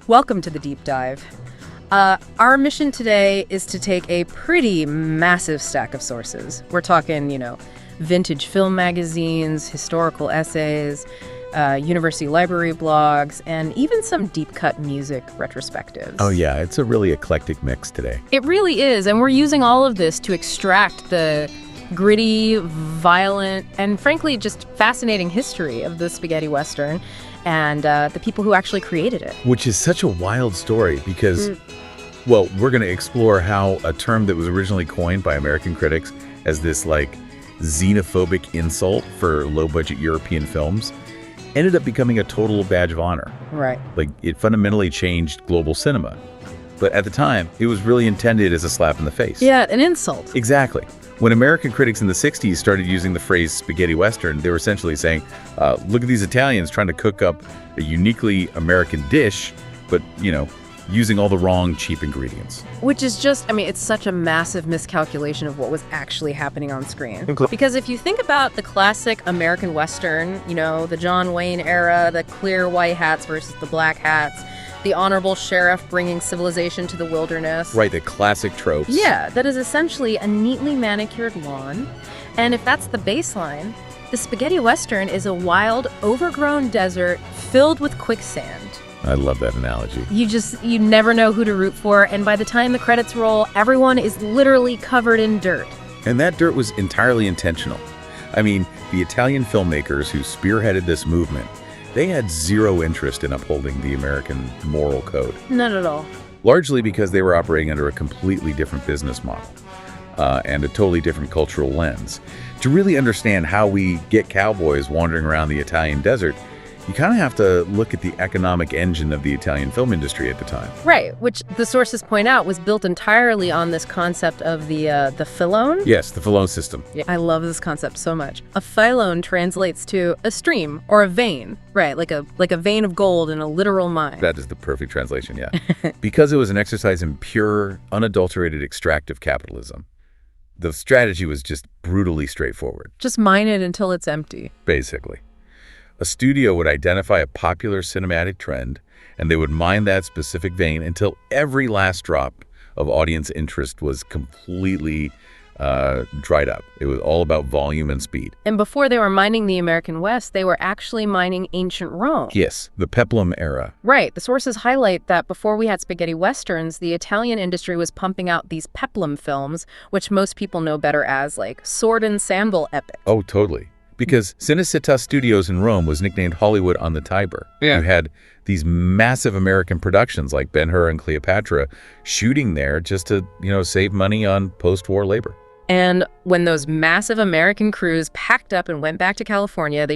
Welcome to the deep dive. Our mission today is to take a pretty massive stack of sources. We're talking, vintage film magazines, historical essays, university library blogs, and even some deep-cut music retrospectives. Oh yeah, it's a really eclectic mix today. It really is, and we're using all of this to extract the gritty, violent, and frankly just fascinating history of the spaghetti western and the people who actually created it. Which is such a wild story because, well, we're going to explore how a term that was originally coined by American critics as this, xenophobic insult for low-budget European films ended up becoming a total badge of honor. Right. It fundamentally changed global cinema. But at the time, it was really intended as a slap in the face. Yeah, an insult. Exactly. When American critics in the 60s started using the phrase spaghetti western, they were essentially saying, look at these Italians trying to cook up a uniquely American dish, but, using all the wrong cheap ingredients. Which is just, it's such a massive miscalculation of what was actually happening on screen. Because if you think about the classic American Western, the John Wayne era, the clear white hats versus the black hats, the honorable sheriff bringing civilization to the wilderness. Right, the classic tropes. Yeah, that is essentially a neatly manicured lawn. And if that's the baseline, the spaghetti western is a wild, overgrown desert filled with quicksand. I love that analogy. You never know who to root for, and by the time the credits roll, everyone is literally covered in dirt. And that dirt was entirely intentional. The Italian filmmakers who spearheaded this movement, they had zero interest in upholding the American moral code. Not at all. Largely because they were operating under a completely different business model and a totally different cultural lens. To really understand how we get cowboys wandering around the Italian desert, you kind of have to look at the economic engine of the Italian film industry at the time. Right, which the sources point out was built entirely on this concept of the filone. Yes, the filone system. Yeah, I love this concept so much. A filone translates to a stream or a vein, right? Like a vein of gold in a literal mine. That is the perfect translation, yeah. Because it was an exercise in pure, unadulterated extractive capitalism, the strategy was just brutally straightforward. Just mine it until it's empty. Basically. A studio would identify a popular cinematic trend, and they would mine that specific vein until every last drop of audience interest was completely dried up. It was all about volume and speed. And before they were mining the American West, they were actually mining ancient Rome. Yes, the peplum era. Right. The sources highlight that before we had spaghetti westerns, the Italian industry was pumping out these peplum films, which most people know better as, sword and sandal epic. Oh, totally. Because Cinecittà Studios in Rome was nicknamed Hollywood on the Tiber. Yeah. You had these massive American productions like Ben-Hur and Cleopatra shooting there just to, save money on post-war labor. And when those massive American crews packed up and went back to California,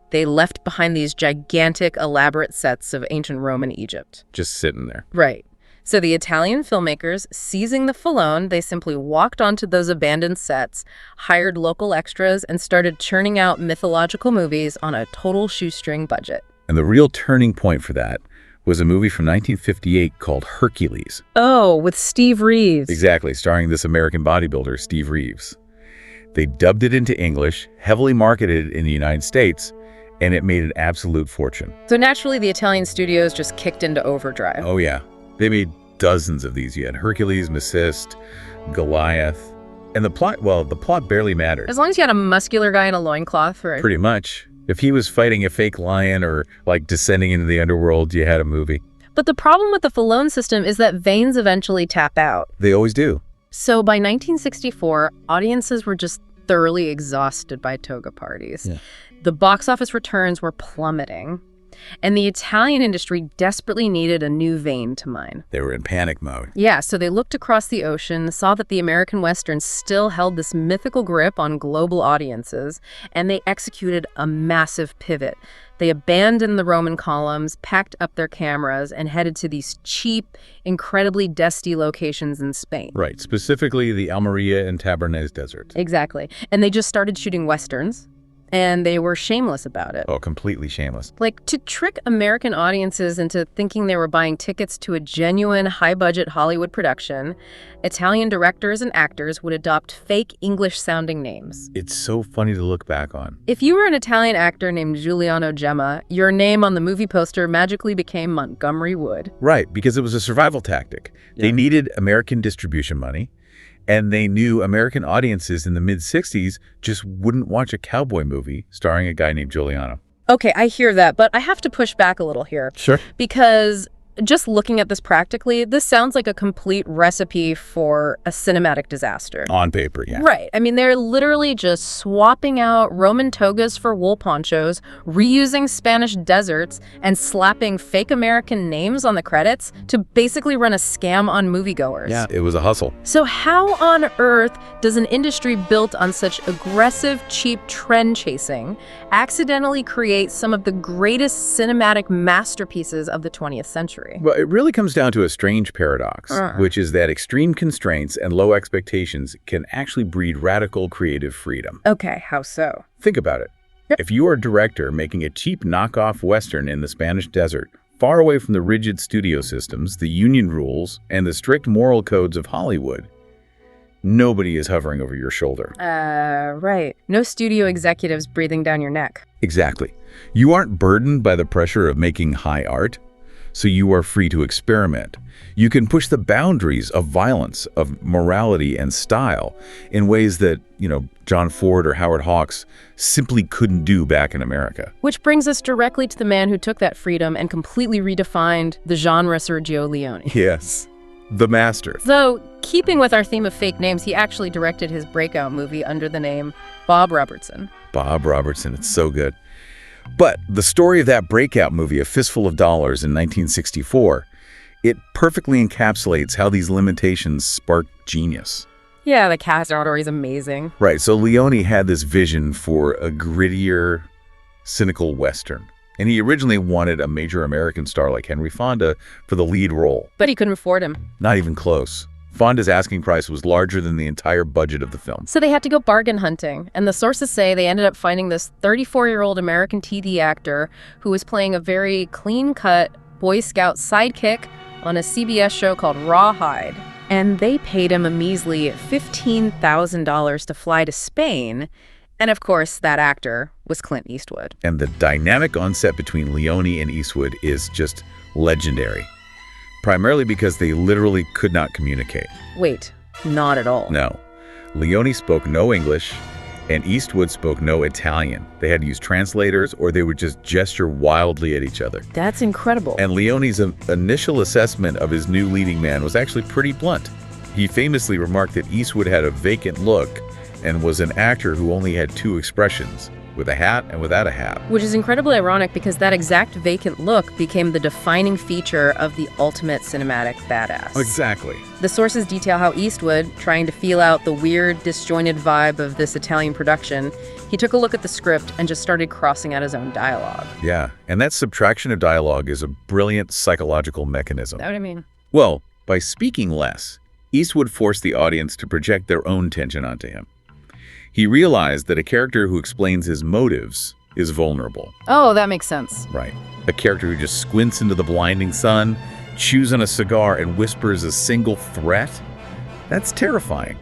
they left behind these gigantic, elaborate sets of ancient Rome and Egypt. Just sitting there. Right. So the Italian filmmakers, seizing the filone, they simply walked onto those abandoned sets, hired local extras, and started churning out mythological movies on a total shoestring budget. And the real turning point for that was a movie from 1958 called Hercules. Oh, with Steve Reeves. Exactly, starring this American bodybuilder, Steve Reeves. They dubbed it into English, heavily marketed in the United States, and it made an absolute fortune. So naturally, the Italian studios just kicked into overdrive. Oh, yeah. They made dozens of these. You had Hercules, Macist, Goliath. And the plot barely mattered. As long as you had a muscular guy in a loincloth, right? Pretty much. If he was fighting a fake lion or descending into the underworld, you had a movie. But the problem with the filone system is that veins eventually tap out. They always do. So by 1964, audiences were just thoroughly exhausted by toga parties. Yeah. The box office returns were plummeting. And the Italian industry desperately needed a new vein to mine. They were in panic mode. Yeah, so they looked across the ocean, saw that the American Western still held this mythical grip on global audiences, and they executed a massive pivot. They abandoned the Roman columns, packed up their cameras, and headed to these cheap, incredibly dusty locations in Spain. Right, specifically the Almeria and Tabernes deserts. Exactly. And they just started shooting Westerns. And they were shameless about it. Oh, completely shameless. Like, to trick American audiences into thinking they were buying tickets to a genuine high-budget Hollywood production, Italian directors and actors would adopt fake English-sounding names. It's so funny to look back on. If you were an Italian actor named Giuliano Gemma, your name on the movie poster magically became Montgomery Wood. Right, because it was a survival tactic. Yeah. They needed American distribution money, and they knew American audiences in the mid-'60s just wouldn't watch a cowboy movie starring a guy named Giuliano. Okay, I hear that, but I have to push back a little here. Sure. Because just looking at this practically, this sounds like a complete recipe for a cinematic disaster. On paper, yeah. Right. I mean, they're literally just swapping out Roman togas for wool ponchos, reusing Spanish deserts, and slapping fake American names on the credits to basically run a scam on moviegoers. Yeah, it was a hustle. So how on earth does an industry built on such aggressive, cheap trend chasing accidentally create some of the greatest cinematic masterpieces of the 20th century? Well, it really comes down to a strange paradox, which is that extreme constraints and low expectations can actually breed radical creative freedom. Okay, how so? Think about it. Yep. If you are a director making a cheap knockoff Western in the Spanish desert, far away from the rigid studio systems, the union rules, and the strict moral codes of Hollywood, nobody is hovering over your shoulder. Right. No studio executives breathing down your neck. Exactly. You aren't burdened by the pressure of making high art, so you are free to experiment. You can push the boundaries of violence, of morality and style in ways that, John Ford or Howard Hawks simply couldn't do back in America. Which brings us directly to the man who took that freedom and completely redefined the genre, Sergio Leone. Yes, the master. Though, keeping with our theme of fake names, he actually directed his breakout movie under the name Bob Robertson. Bob Robertson, it's so good. But the story of that breakout movie, A Fistful of Dollars in 1964, it perfectly encapsulates how these limitations spark genius. Yeah, the cast order is amazing. Right, so Leone had this vision for a grittier, cynical Western. And he originally wanted a major American star like Henry Fonda for the lead role. But he couldn't afford him. Not even close. Fonda's asking price was larger than the entire budget of the film. So they had to go bargain hunting, and the sources say they ended up finding this 34-year-old American TV actor who was playing a very clean-cut Boy Scout sidekick on a CBS show called Rawhide. And they paid him a measly $15,000 to fly to Spain, and of course, that actor was Clint Eastwood. And the dynamic on set between Leone and Eastwood is just legendary. Primarily because they literally could not communicate. Wait, not at all. No. Leone spoke no English, and Eastwood spoke no Italian. They had to use translators, or they would just gesture wildly at each other. That's incredible. And Leone's initial assessment of his new leading man was actually pretty blunt. He famously remarked that Eastwood had a vacant look and was an actor who only had two expressions, with a hat and without a hat. Which is incredibly ironic because that exact vacant look became the defining feature of the ultimate cinematic badass. Exactly. The sources detail how Eastwood, trying to feel out the weird, disjointed vibe of this Italian production, he took a look at the script and just started crossing out his own dialogue. Yeah, and that subtraction of dialogue is a brilliant psychological mechanism. That's what I mean. Well, by speaking less, Eastwood forced the audience to project their own tension onto him. He realized that a character who explains his motives is vulnerable. Oh, that makes sense. Right. A character who just squints into the blinding sun, chews on a cigar, and whispers a single threat? That's terrifying.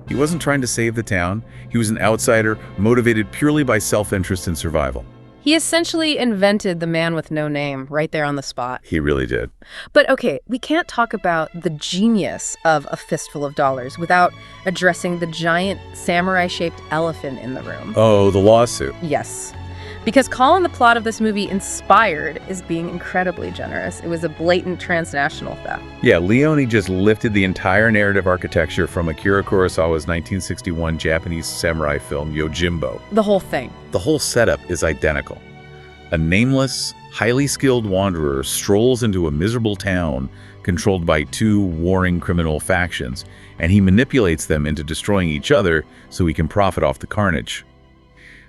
He wasn't trying to save the town. He was an outsider, motivated purely by self-interest and survival. He essentially invented the man with no name right there on the spot. He really did. But okay, we can't talk about the genius of A Fistful of Dollars without addressing the giant samurai-shaped elephant in the room. Oh, the lawsuit. Yes. Because calling the plot of this movie inspired is being incredibly generous. It was a blatant transnational theft. Yeah, Leone just lifted the entire narrative architecture from Akira Kurosawa's 1961 Japanese samurai film, Yojimbo. The whole thing. The whole setup is identical. A nameless, highly skilled wanderer strolls into a miserable town controlled by two warring criminal factions, and he manipulates them into destroying each other so he can profit off the carnage.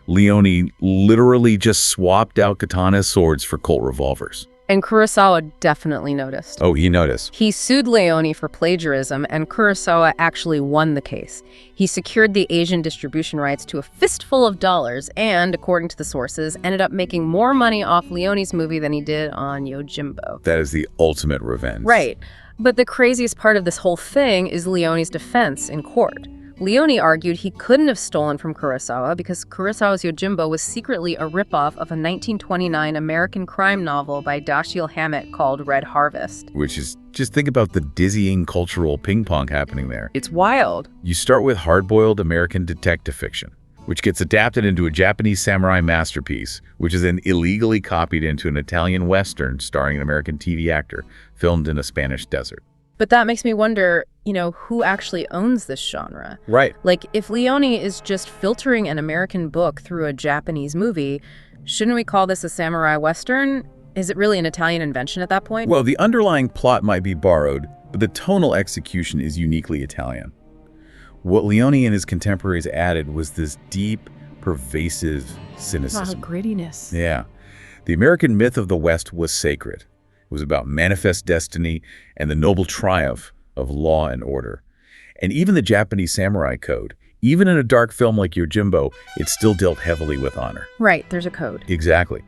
Leone literally just swapped out katana swords for Colt revolvers. And Kurosawa definitely noticed. Oh, he noticed. He sued Leone for plagiarism, and Kurosawa actually won the case. He secured the Asian distribution rights to a fistful of dollars and, according to the sources, ended up making more money off Leone's movie than he did on Yojimbo. That is the ultimate revenge. Right. But the craziest part of this whole thing is Leone's defense in court. Leone argued he couldn't have stolen from Kurosawa because Kurosawa's Yojimbo was secretly a ripoff of a 1929 American crime novel by Dashiell Hammett called Red Harvest. Which is, just think about the dizzying cultural ping pong happening there. It's wild. You start with hard-boiled American detective fiction, which gets adapted into a Japanese samurai masterpiece, which is then illegally copied into an Italian Western starring an American TV actor, filmed in a Spanish desert. But that makes me wonder, who actually owns this genre? Right. Like, if Leone is just filtering an American book through a Japanese movie, shouldn't we call this a samurai Western? Is it really an Italian invention at that point? Well, the underlying plot might be borrowed, but the tonal execution is uniquely Italian. What Leone and his contemporaries added was this deep, pervasive cynicism. Grittiness. Yeah. The American myth of the West was sacred. It was about manifest destiny and the noble triumph of law and order. And even the Japanese samurai code, even in a dark film like Yojimbo, it still dealt heavily with honor. Right, there's a code. Exactly.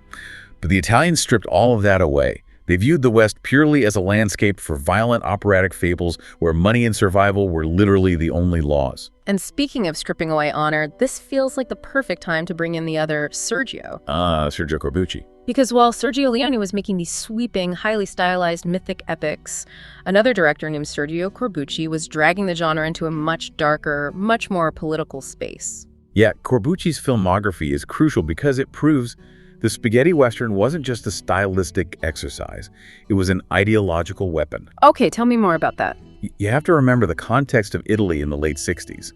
But the Italians stripped all of that away. They viewed the West purely as a landscape for violent operatic fables where money and survival were literally the only laws. And speaking of stripping away honor, this feels like the perfect time to bring in the other Sergio. Sergio Corbucci. Because while Sergio Leone was making these sweeping, highly stylized mythic epics, another director named Sergio Corbucci was dragging the genre into a much darker, much more political space. Yeah, Corbucci's filmography is crucial because it proves the spaghetti Western wasn't just a stylistic exercise. It was an ideological weapon. Okay, tell me more about that. You have to remember the context of Italy in the late 60s.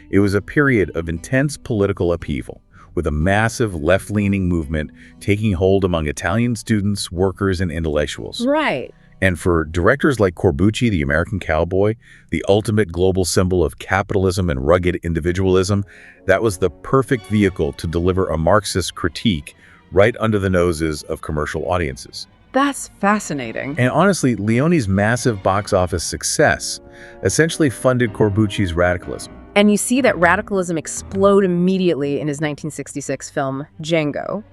It was a period of intense political upheaval, with a massive left-leaning movement taking hold among Italian students, workers, and intellectuals. Right. And for directors like Corbucci, the American Cowboy, the ultimate global symbol of capitalism and rugged individualism, that was the perfect vehicle to deliver a Marxist critique right under the noses of commercial audiences. That's fascinating. And honestly, Leone's massive box office success essentially funded Corbucci's radicalism. And you see that radicalism explode immediately in his 1966 film, Django.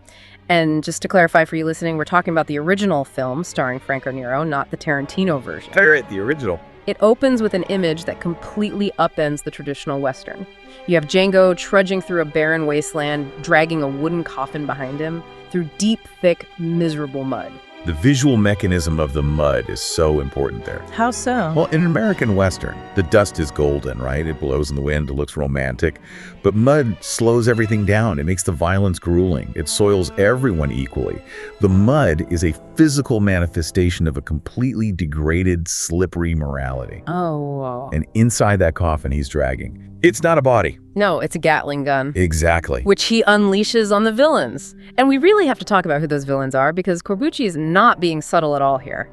And just to clarify for you listening, we're talking about the original film starring Franco Nero, not the Tarantino version. Right, the original. It opens with an image that completely upends the traditional Western. You have Django trudging through a barren wasteland, dragging a wooden coffin behind him through deep, thick, miserable mud. The visual mechanism of the mud is so important there. How so? Well, in an American Western, the dust is golden, right? It blows in the wind, it looks romantic. But mud slows everything down. It makes the violence grueling. It soils everyone equally. The mud is a physical manifestation of a completely degraded, slippery morality. Oh, wow. And inside that coffin he's dragging, it's not a body. No, it's a Gatling gun. Exactly. Which he unleashes on the villains. And we really have to talk about who those villains are because Corbucci is not being subtle at all here.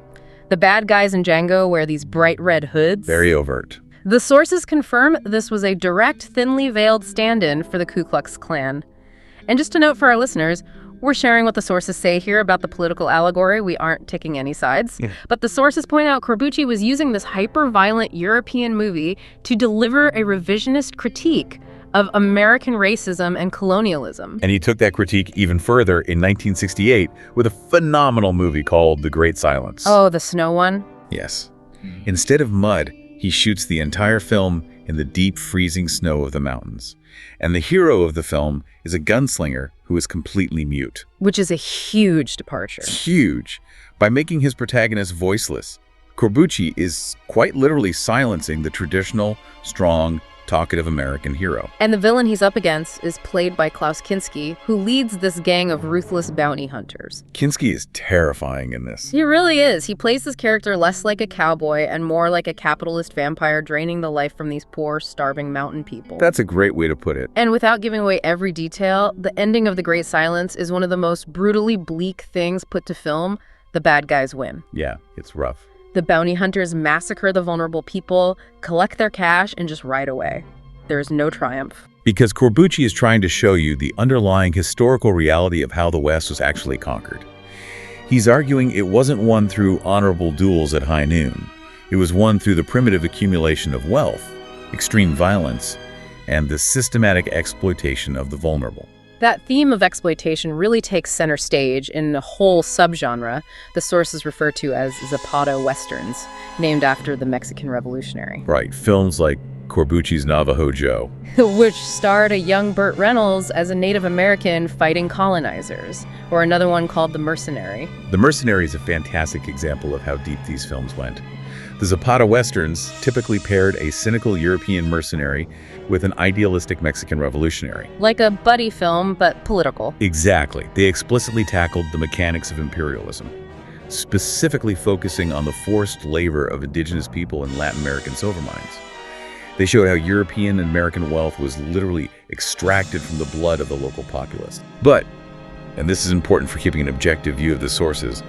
The bad guys in Django wear these bright red hoods. Very overt. The sources confirm this was a direct, thinly veiled stand-in for the Ku Klux Klan. And just a note for our listeners, we're sharing what the sources say here about the political allegory. We aren't taking any sides. Yeah. But the sources point out Corbucci was using this hyper-violent European movie to deliver a revisionist critique of American racism and colonialism. And he took that critique even further in 1968 with a phenomenal movie called The Great Silence. Oh, the snow one? Yes. Instead of mud, he shoots the entire film in the deep freezing snow of the mountains. And the hero of the film is a gunslinger who is completely mute. Which is a huge departure. Huge. By making his protagonist voiceless, Corbucci is quite literally silencing the traditional, strong, talkative American hero. And the villain he's up against is played by Klaus Kinski, who leads this gang of ruthless bounty hunters. Kinski is terrifying in this. He really is. He plays this character less like a cowboy and more like a capitalist vampire draining the life from these poor, starving mountain people. That's a great way to put it. And without giving away every detail, the ending of The Great Silence is one of the most brutally bleak things put to film. The bad guys win. Yeah, it's rough. The bounty hunters massacre the vulnerable people, collect their cash, and just ride away. There is no triumph. Because Corbucci is trying to show you the underlying historical reality of how the West was actually conquered. He's arguing it wasn't won through honorable duels at high noon. It was won through the primitive accumulation of wealth, extreme violence, and the systematic exploitation of the vulnerable. That theme of exploitation really takes center stage in a whole subgenre the sources refer to as Zapata Westerns, named after the Mexican Revolutionary. Right, films like Corbucci's Navajo Joe. Which starred a young Burt Reynolds as a Native American fighting colonizers, or another one called The Mercenary. The Mercenary is a fantastic example of how deep these films went. The Zapata Westerns typically paired a cynical European mercenary with an idealistic Mexican revolutionary. Like a buddy film, but political. Exactly. They explicitly tackled the mechanics of imperialism, specifically focusing on the forced labor of indigenous people in Latin American silver mines. They showed how European and American wealth was literally extracted from the blood of the local populace. But, and this is important for keeping an objective view of the sources,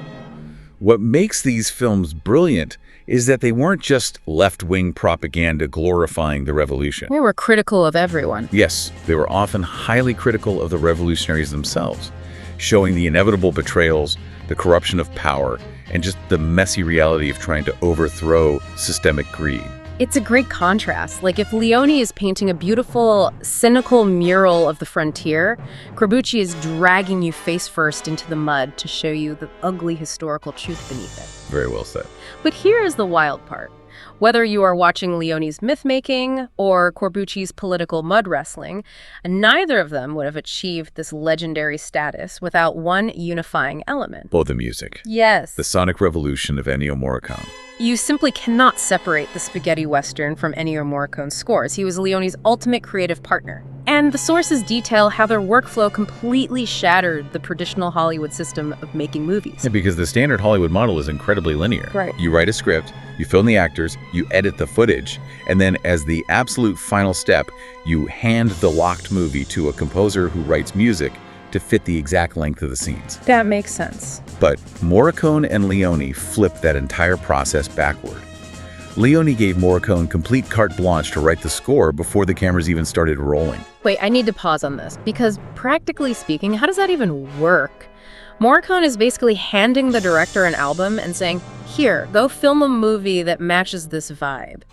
what makes these films brilliant is that they weren't just left-wing propaganda glorifying the revolution. They were critical of everyone. Yes, they were often highly critical of the revolutionaries themselves, showing the inevitable betrayals, the corruption of power, and just the messy reality of trying to overthrow systemic greed. It's a great contrast. Like if Leone is painting a beautiful, cynical mural of the frontier, Corbucci is dragging you face first into the mud to show you the ugly historical truth beneath it. Very well said. But here is the wild part. Whether you are watching Leone's myth-making or Corbucci's political mud wrestling, neither of them would have achieved this legendary status without one unifying element. Both the music. Yes. The sonic revolution of Ennio Morricone. You simply cannot separate the spaghetti western from Ennio Morricone's scores. He was Leone's ultimate creative partner. And the sources detail how their workflow completely shattered the traditional Hollywood system of making movies. Yeah, because the standard Hollywood model is incredibly linear. Right. You write a script, you film the actors, you edit the footage, and then as the absolute final step, you hand the locked movie to a composer who writes music to fit the exact length of the scenes. That makes sense. But Morricone and Leone flipped that entire process backward. Leone gave Morricone complete carte blanche to write the score before the cameras even started rolling. Wait, I need to pause on this, because practically speaking, how does that even work? Morricone is basically handing the director an album and saying, here, go film a movie that matches this vibe.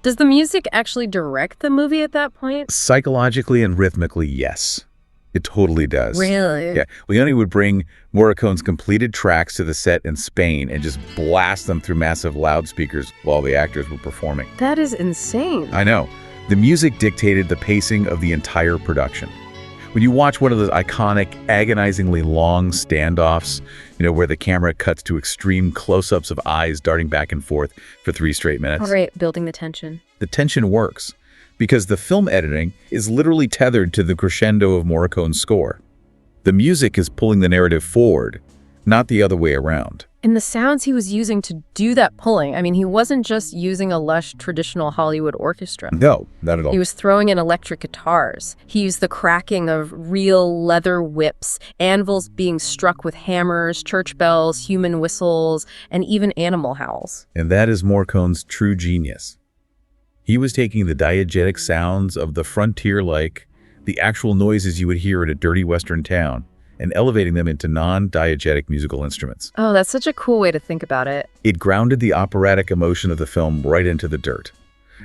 Does the music actually direct the movie at that point? Psychologically and rhythmically, yes. It totally does. Really? Yeah. Leone would bring Morricone's completed tracks to the set in Spain and just blast them through massive loudspeakers while the actors were performing. That is insane. I know. The music dictated the pacing of the entire production. When you watch one of those iconic, agonizingly long standoffs, where the camera cuts to extreme close-ups of eyes darting back and forth for 3 straight minutes. All right, building the tension. The tension works because the film editing is literally tethered to the crescendo of Morricone's score. The music is pulling the narrative forward, not the other way around. And the sounds he was using to do that pulling, I mean, he wasn't just using a lush traditional Hollywood orchestra. No, not at all. He was throwing in electric guitars. He used the cracking of real leather whips, anvils being struck with hammers, church bells, human whistles, and even animal howls. And that is Morricone's true genius. He was taking the diegetic sounds of the frontier, like the actual noises you would hear in a dirty western town, and elevating them into non-diegetic musical instruments. Oh, that's such a cool way to think about it. It grounded the operatic emotion of the film right into the dirt.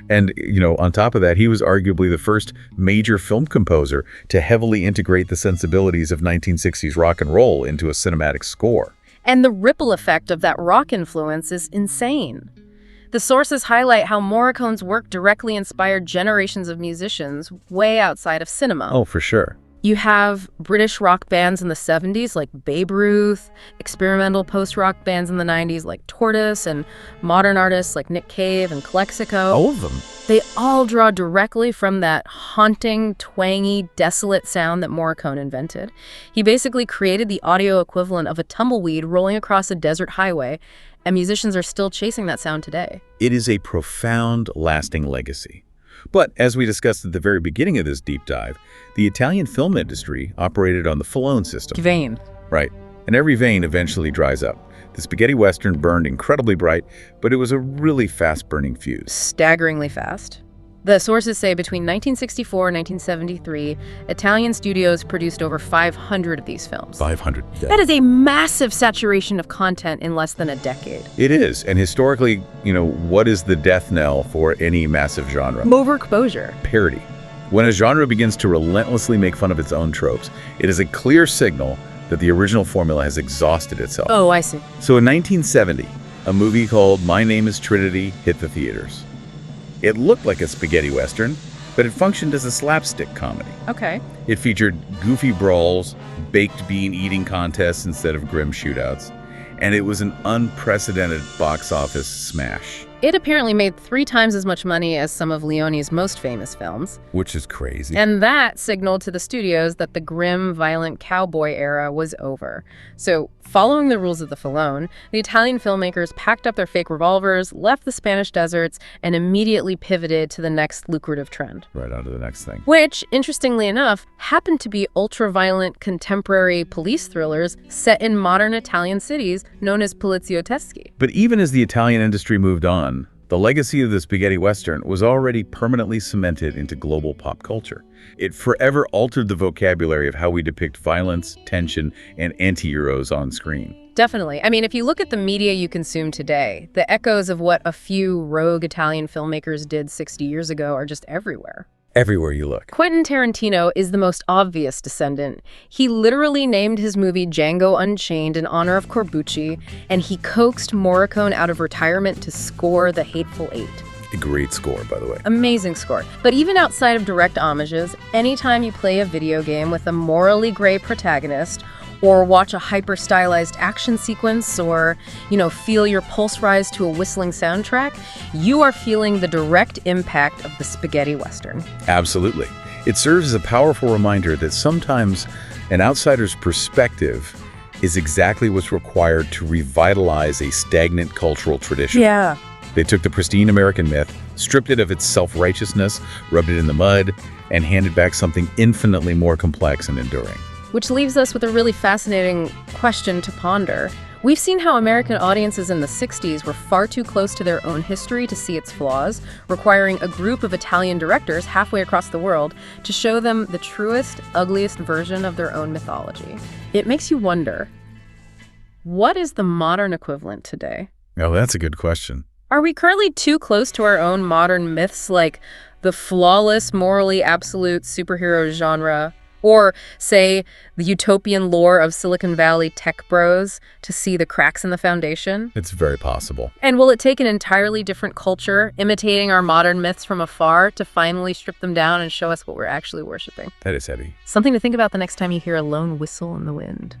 And, on top of that, he was arguably the first major film composer to heavily integrate the sensibilities of 1960s rock and roll into a cinematic score. And the ripple effect of that rock influence is insane. The sources highlight how Morricone's work directly inspired generations of musicians way outside of cinema. Oh, for sure. You have British rock bands in the 70s like Babe Ruth, experimental post-rock bands in the 90s like Tortoise, and modern artists like Nick Cave and Calexico. All of them. They all draw directly from that haunting, twangy, desolate sound that Morricone invented. He basically created the audio equivalent of a tumbleweed rolling across a desert highway, and musicians are still chasing that sound today. It is a profound, lasting legacy. But as we discussed at the very beginning of this deep dive, the Italian film industry operated on the Filone system. Vein. Right. And every vein eventually dries up. The spaghetti western burned incredibly bright, but it was a really fast-burning fuse. Staggeringly fast. The sources say between 1964 and 1973, Italian studios produced over 500 of these films. 500. Yeah. That is a massive saturation of content in less than a decade. It is. And historically, what is the death knell for any massive genre? Overexposure. Parody. When a genre begins to relentlessly make fun of its own tropes, it is a clear signal that the original formula has exhausted itself. Oh, I see. So in 1970, a movie called My Name is Trinity hit the theaters. It looked like a spaghetti western, but it functioned as a slapstick comedy. Okay. It featured goofy brawls, baked bean eating contests instead of grim shootouts, and it was an unprecedented box office smash. It apparently made 3 times as much money as some of Leone's most famous films. Which is crazy. And that signaled to the studios that the grim, violent cowboy era was over. So, following the rules of the Filone, the Italian filmmakers packed up their fake revolvers, left the Spanish deserts, and immediately pivoted to the next lucrative trend. Right on to the next thing. Which, interestingly enough, happened to be ultra-violent contemporary police thrillers set in modern Italian cities known as poliziotteschi. But even as the Italian industry moved on, the legacy of the spaghetti western was already permanently cemented into global pop culture. It forever altered the vocabulary of how we depict violence, tension, and anti-heroes on screen. Definitely. I mean, if you look at the media you consume today, the echoes of what a few rogue Italian filmmakers did 60 years ago are just everywhere. Everywhere you look. Quentin Tarantino is the most obvious descendant. He literally named his movie Django Unchained in honor of Corbucci, and he coaxed Morricone out of retirement to score The Hateful Eight. A great score, by the way. Amazing score. But even outside of direct homages, anytime you play a video game with a morally gray protagonist, or watch a hyper-stylized action sequence, or, feel your pulse rise to a whistling soundtrack, you are feeling the direct impact of the spaghetti western. Absolutely. It serves as a powerful reminder that sometimes an outsider's perspective is exactly what's required to revitalize a stagnant cultural tradition. Yeah. They took the pristine American myth, stripped it of its self-righteousness, rubbed it in the mud, and handed back something infinitely more complex and enduring. Which leaves us with a really fascinating question to ponder. We've seen how American audiences in the 60s were far too close to their own history to see its flaws, requiring a group of Italian directors halfway across the world to show them the truest, ugliest version of their own mythology. It makes you wonder, what is the modern equivalent today? Oh, that's a good question. Are we currently too close to our own modern myths, like the flawless, morally absolute superhero genre, or, say, the utopian lore of Silicon Valley tech bros, to see the cracks in the foundation? It's very possible. And will it take an entirely different culture, imitating our modern myths from afar, to finally strip them down and show us what we're actually worshiping? That is heavy. Something to think about the next time you hear a lone whistle in the wind.